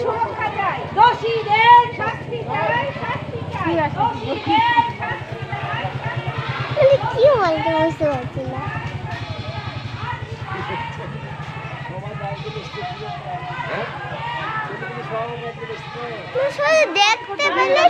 সুরক্ষা চাই, দোষীদের শাস্তি চাই, শাস্তি চাই, দোষীদের শাস্তি চাই। কি বলতে বুঝতে পারছি না। দেখতে পেলে